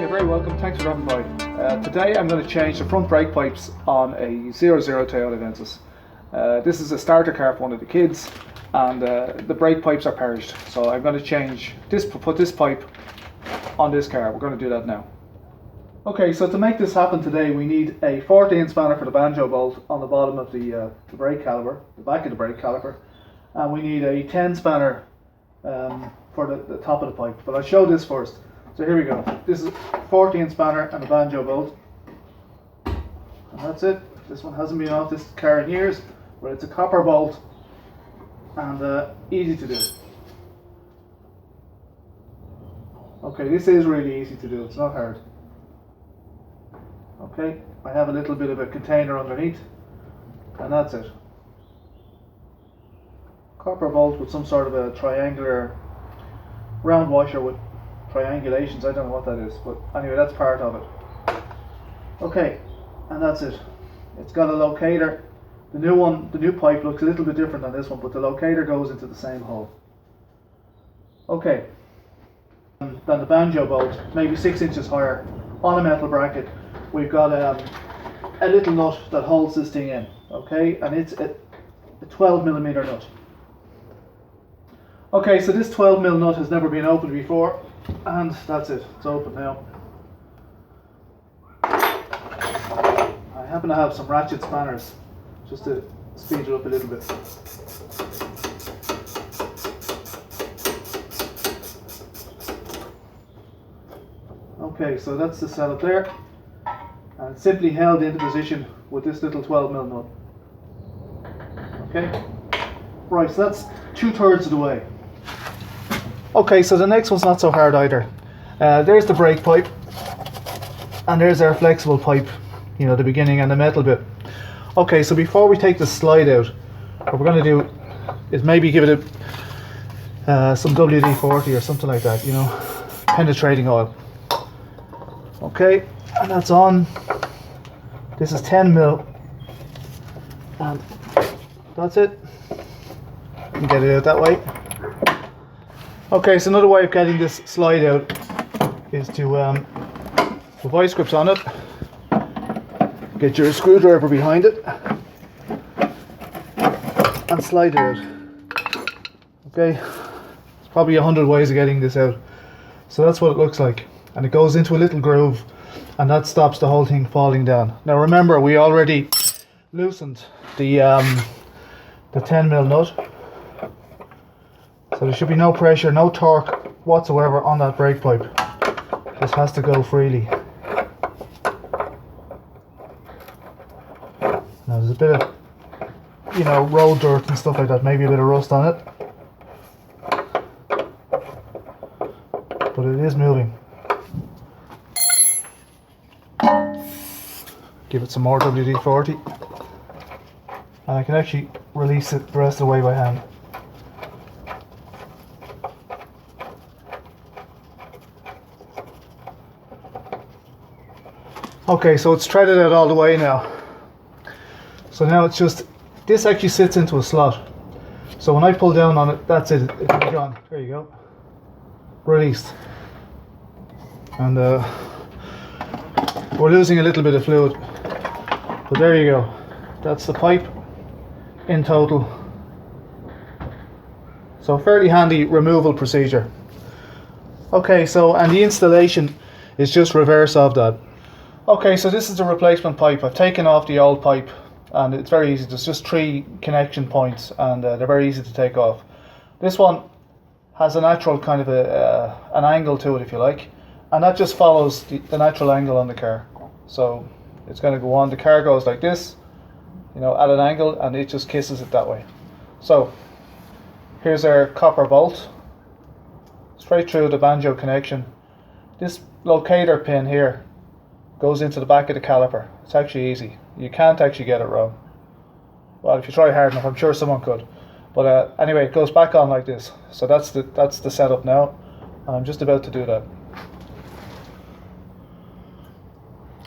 You're very welcome, thanks for dropping by. Today I'm going to change the front brake pipes on a 00 Toyota Avensis. This is a starter car for one of the kids, and the brake pipes are perished. So I'm going to change this, put this pipe on this car. We're going to do that now. Okay, so to make this happen today, we need a 14 spanner for the banjo bolt on the bottom of the brake caliper, the back of the brake caliper, and we need a 10 spanner for the top of the pipe. But I'll show this first. So here we go. This is 14 spanner and a banjo bolt, and that's it. This one hasn't been off this car in years, but it's a copper bolt and easy to do. Okay, this is really easy to do. It's not hard. Okay, I have a little bit of a container underneath, and that's it. Copper bolt with some sort of a triangular round washer with triangulations. I don't know what that is, but anyway, that's part of it. Okay, and that's it. It's got a locator. The new pipe looks a little bit different than this one, but the locator goes into the same hole. Okay, then the banjo bolt, maybe 6 inches higher, on a metal bracket. We've got a little nut that holds this thing in, okay, and it's a 12mm nut. Okay, so this 12mm nut has never been opened before, and that's it, it's open now. I happen to have some ratchet spanners just to speed it up a little bit. Okay, so that's the setup there, and it's simply held into position with this little 12mm nut. Okay, right, so that's 2/3 of the way. Okay, so the next one's not so hard either. There's the brake pipe, and there's our flexible pipe, you know, the beginning and the metal bit. Okay, so before we take the slide out, what we're going to do is maybe give it some WD-40 or something like that, you know, penetrating oil. Okay, and that's on. This is 10mm, and that's it. You can get it out that way. Okay, so another way of getting this slide out is to put vice grips on it, get your screwdriver behind it, and slide it out. Okay, there's probably 100 ways of getting this out. So that's what it looks like, and it goes into a little groove, and that stops the whole thing falling down. Now remember, we already loosened the 10mm nut. So there should be no pressure, no torque whatsoever on that brake pipe. This has to go freely. Now there's a bit of, you know, road dirt and stuff like that, maybe a bit of rust on it. But it is moving. Give it some more WD-40. And I can actually release it the rest of the way by hand. Okay, so it's threaded out all the way now. So now it's just, this actually sits into a slot. So when I pull down on it, that's it, it's gone. There you go. Released. And we're losing a little bit of fluid. But there you go. That's the pipe in total. So fairly handy removal procedure. Okay, so, and the installation is just reverse of that. Okay, so this is the replacement pipe. I've taken off the old pipe, and it's very easy. There's just 3 connection points, and they're very easy to take off. This one has a natural kind of an angle to it, if you like, and that just follows the natural angle on the car. So it's going to go on. The car goes like this, you know, at an angle, and it just kisses it that way. So here's our copper bolt, straight through the banjo connection. This locator pin here goes into the back of the caliper. It's actually easy. You can't actually get it wrong. Well, if you try hard enough, I'm sure someone could. But anyway, it goes back on like this. So that's the setup now, and I'm just about to do that.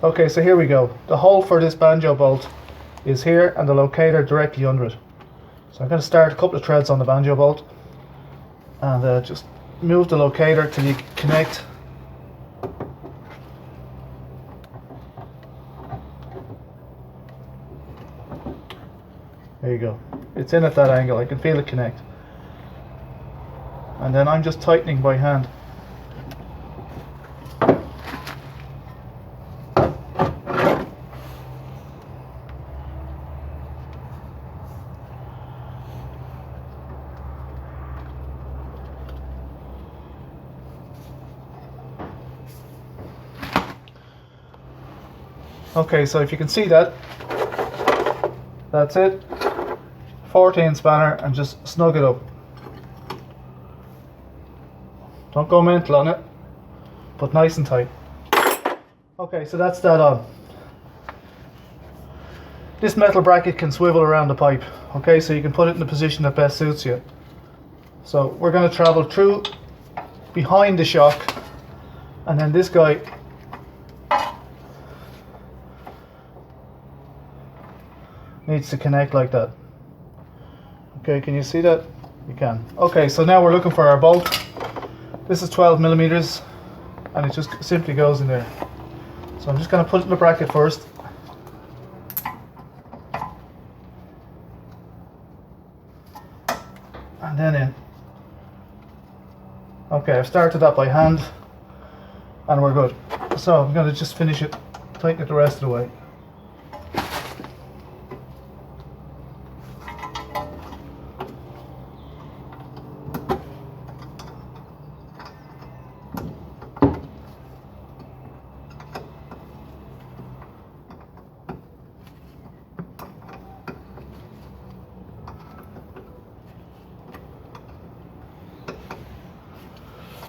Okay, so here we go. The hole for this banjo bolt is here, and the locator directly under it. So I'm going to start a couple of threads on the banjo bolt, and just move the locator till you connect There you go. It's in at that angle. I can feel it connect. And then I'm just tightening by hand. Okay, so if you can see that, that's it. 14 spanner, and just snug it up. Don't go mental on it, but nice and tight. Okay, so that's that on. This metal bracket can swivel around the pipe, okay, so you can put it in the position that best suits you. So we're going to travel through behind the shock, and then this guy needs to connect like that. Okay, can you see that? You can. Okay, so now we're looking for our bolt. This is 12 millimeters, and it just simply goes in there. So I'm just going to put it in the bracket first. And then in. Okay, I've started that by hand, and we're good. So I'm going to just finish it, tighten it the rest of the way.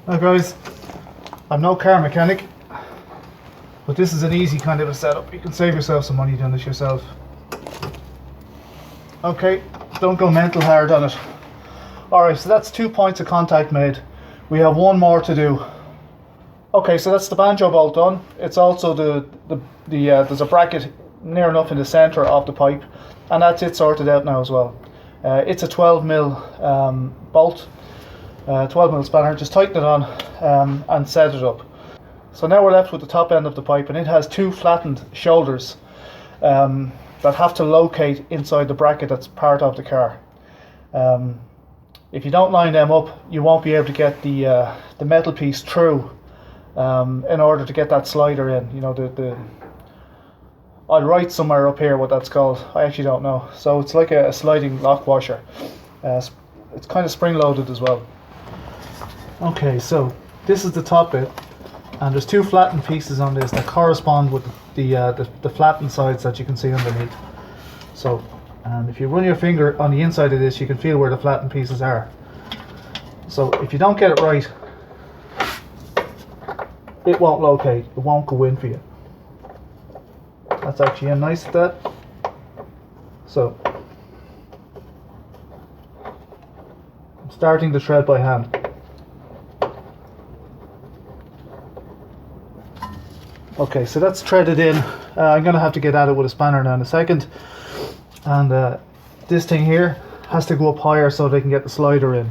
Now guys, I'm no car mechanic, but this is an easy kind of a setup. You can save yourself some money doing this yourself. Okay, don't go mental hard on it. Alright, so that's 2 points of contact made. We have one more to do. Okay, so that's the banjo bolt done. It's also there's a bracket near enough in the center of the pipe, and that's it sorted out now as well. It's a 12mm bolt. 12mm spanner, just tighten it on and set it up. So now we're left with the top end of the pipe, and it has two flattened shoulders that have to locate inside the bracket that's part of the car. If you don't line them up, you won't be able to get the metal piece through in order to get that slider in. You know, I'll write somewhere up here what that's called. I actually don't know. So it's like a sliding lock washer. It's kind of spring loaded as well. Okay, so this is the top bit, and there's two flattened pieces on this that correspond with the flattened sides that you can see underneath. So if you run your finger on the inside of this, you can feel where the flattened pieces are. So if you don't get it right, it won't locate, it won't go in for you. That's actually in nice at that. So I'm starting to thread by hand. Okay, so that's threaded in. I'm going to have to get at it with a spanner now in a second. And this thing here has to go up higher so they can get the slider in.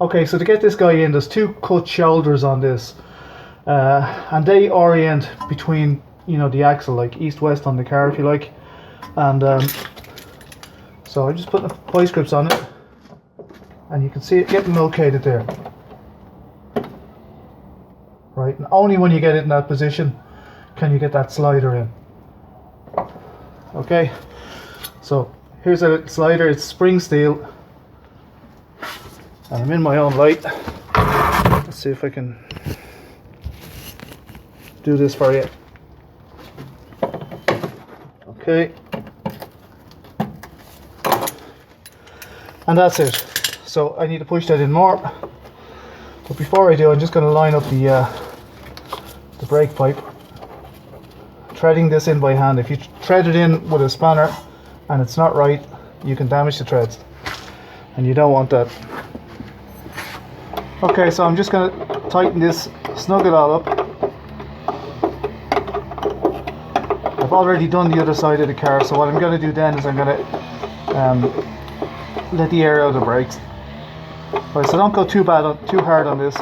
Okay, so to get this guy in, there's two cut shoulders on this. And they orient between, you know, the axle, like east-west on the car, if you like. And so I'm just putting the vice grips on it. And you can see it getting located there. Right, and only when you get it in that position can you get that slider in. Okay, so here's a little slider. It's spring steel, and I'm in my own light. Let's see if I can do this for you. Okay, and that's it. So I need to push that in more. But before I do, I'm just going to line up the brake pipe, threading this in by hand. If you thread it in with a spanner and it's not right, you can damage the threads, and you don't want that. Okay, so I'm just going to tighten this, snug it all up. I've already done the other side of the car, so what I'm going to do then is I'm going to let the air out of the brakes. Right, so don't go too hard on this.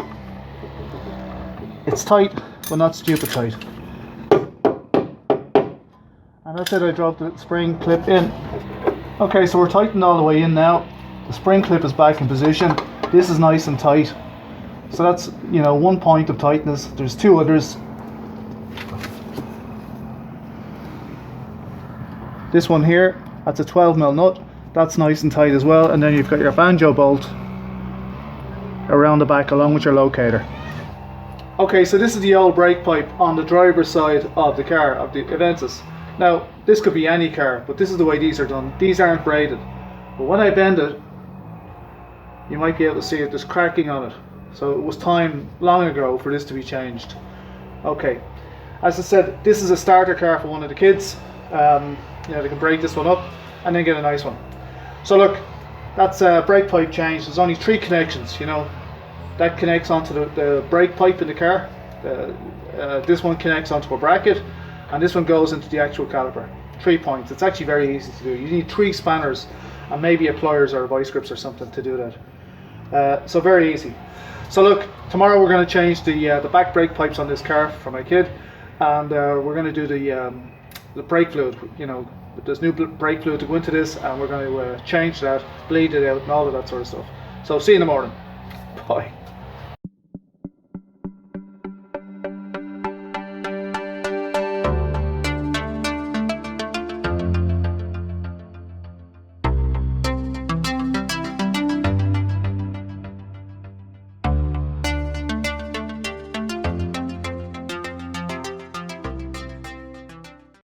It's tight, but not stupid tight. And that's it. I dropped the spring clip in. Okay, so we're tightened all the way in now. The spring clip is back in position. This is nice and tight. So that's, you know, one point of tightness. There's two others. This one here, that's a 12mm nut. That's nice and tight as well. And then you've got your banjo bolt around the back along with your locator. Okay, so this is the old brake pipe on the driver's side of the car, of the Avensis. Now, this could be any car, but this is the way these are done. These aren't braided. But when I bend it, you might be able to see it, there's cracking on it. So it was time long ago for this to be changed. Okay, as I said, this is a starter car for one of the kids. You know, they can break this one up and then get a nice one. So look, that's a brake pipe change. There's only 3 connections, you know. That connects onto the brake pipe in the car. This one connects onto a bracket, and this one goes into the actual caliper. 3 points. It's actually very easy to do. You need 3 spanners and maybe a pliers or a vice grips or something to do that. So very easy. So look, tomorrow we're going to change the back brake pipes on this car for my kid, and we're going to do the brake fluid. You know, there's new brake fluid to go into this, and we're going to change that, bleed it out, and all of that sort of stuff. So see you in the morning. Bye.